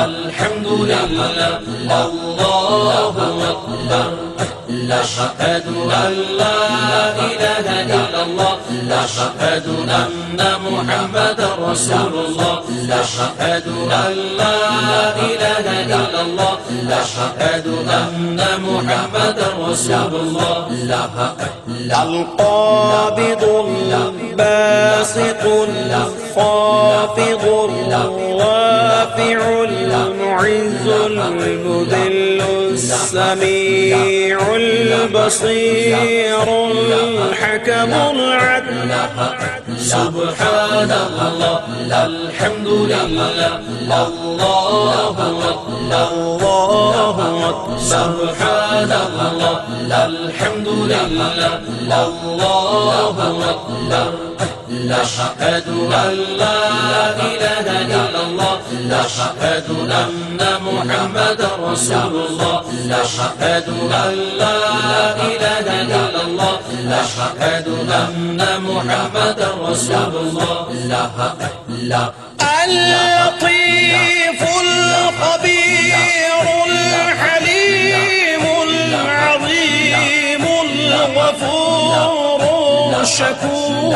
الحمد لله الله أكبر أشهد أن لا إله إلا الله أشهد أن محمدا رسول الله أشهد أن لا إله إلا الله أشهد أن محمدا رسول الله القابض الباسط الخافض الرافع المعز المذل السميع البصير الحكم العدل سبحان الله الحمد لله الله أكبر سبحان الله الحمد لله الله أكبر أشهد أن لا إله إلا الله أشهد أن محمدا رسول الله أشهد أن لا إله إلا الله أشهد أن محمدا رسول الله اللطيف الخبير الحليم العظيم الغفور الشكور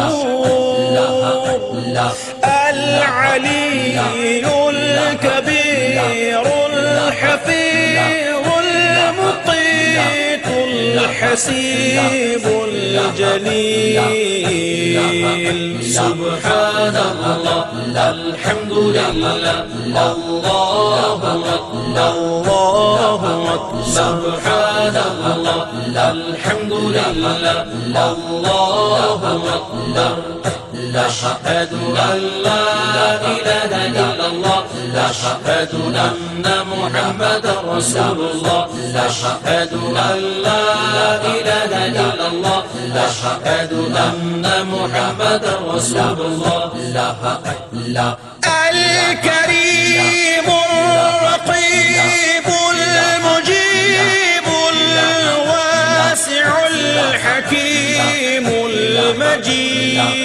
العلي الكبير الحفيظ المقيت الحسيب الجليل سبحان الله الحمد لله الله أكبر سبحان الله الحمد لله الله أكبر أشهد أن لا إله إلا الله أشهد أن محمدا رسول الله أشهد أن لا إله إلا الله أشهد أن محمدا رسول الله الكريم الرقيب المجيب الواسع الحكيم المجيد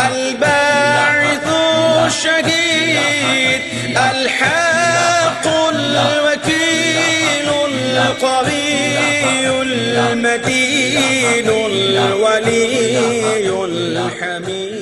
الباعث الشهيد الحق الوكيل القوي المتين الولي الحميد